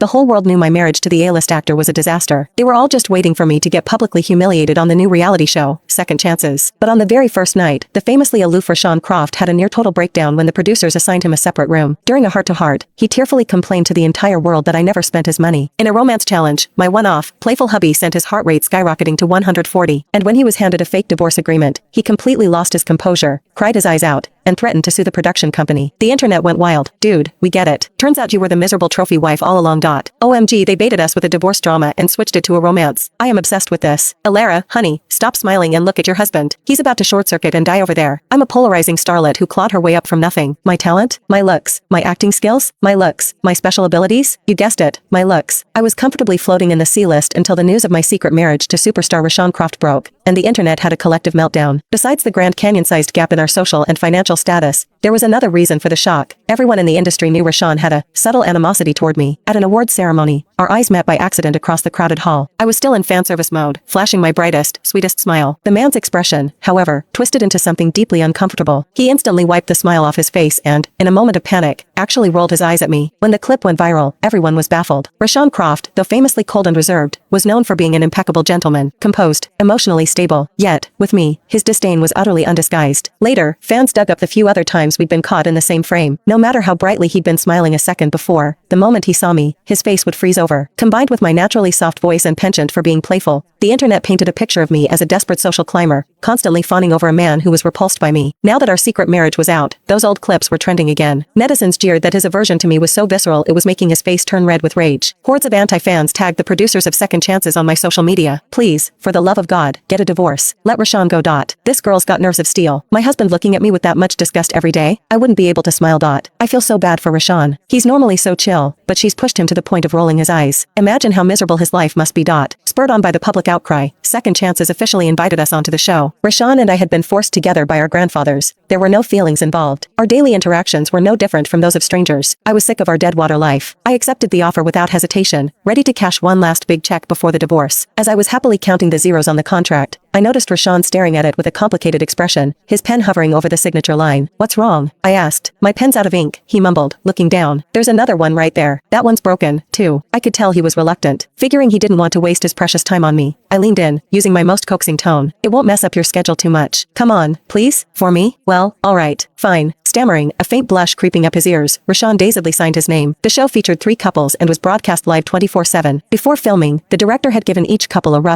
The whole world knew my marriage to the A-list actor was a disaster. They were all just waiting for me to get publicly humiliated on the new reality show, Second Chances. But on the very first night, the famously aloof Rashawn Croft had a near-total breakdown when the producers assigned him a separate room. During a heart-to-heart, he tearfully complained to the entire world that I never spent his money. In a romance challenge, my one-off, playful hubby sent his heart rate skyrocketing to 140, and when he was handed a fake divorce agreement, he completely lost his composure, cried his eyes out, and threatened to sue the production company. The internet went wild. Dude, we get it. Turns out you were the miserable trophy wife all along. OMG, they baited us with a divorce drama and switched it to a romance. I am obsessed with this. Alara, honey, stop smiling and look at your husband. He's about to short circuit and die over there. I'm a polarizing starlet who clawed her way up from nothing. My talent? My looks. My acting skills? My looks. My special abilities? You guessed it. My looks. I was comfortably floating in the C-list until the news of my secret marriage to superstar Rashawn Croft broke, and the internet had a collective meltdown. Besides the Grand Canyon-sized gap in our social and financial status, there was another reason for the shock. Everyone in the industry knew Rashawn had a subtle animosity toward me. At an awards ceremony, our eyes met by accident across the crowded hall. I was still in fan service mode, flashing my brightest, sweetest smile. The man's expression, however, twisted into something deeply uncomfortable. He instantly wiped the smile off his face and, in a moment of panic, actually rolled his eyes at me. When the clip went viral, everyone was baffled. Rashawn Croft, though famously cold and reserved, was known for being an impeccable gentleman, composed, emotionally stable. Yet, with me, his disdain was utterly undisguised. Later, fans dug up the few other times we'd been caught in the same frame. No matter how brightly he'd been smiling a second before, the moment he saw me, his face would freeze over. Combined with my naturally soft voice and penchant for being playful, the internet painted a picture of me as a desperate social climber, constantly fawning over a man who was repulsed by me. Now that our secret marriage was out, those old clips were trending again. Netizens jeered that his aversion to me was so visceral it was making his face turn red with rage. Hordes of anti-fans tagged the producers of Second Chances on my social media. Please, for the love of God, get a divorce. Let Rashawn go. This girl's got nerves of steel. My husband looking at me with that much disgust every day? I wouldn't be able to smile. I feel so bad for Rashawn. He's normally so chill, but she's pushed him to the point of rolling his eyes. Imagine how miserable his life must be. Spurred on by the public outcry, Second Chances officially invited us onto the show. Rashawn and I had been forced together by our grandfathers. There were no feelings involved. Our daily interactions were no different from those of strangers. I was sick of our deadwater life. I accepted the offer without hesitation, ready to cash one last big check before the divorce. As I was happily counting the zeros on the contract, I noticed Rashawn staring at it with a complicated expression, his pen hovering over the signature line. What's wrong? I asked. My pen's out of ink, he mumbled, looking down. There's another one right there. That one's broken, too. I could tell he was reluctant. Figuring he didn't want to waste his precious time on me, I leaned in, using my most coaxing tone. It won't mess up your schedule too much. Come on, please? For me? Well, alright, fine. Stammering, a faint blush creeping up his ears, Rashawn dazedly signed his name. The show featured 3 couples and was broadcast live 24/7. Before filming, the director had given each couple a rough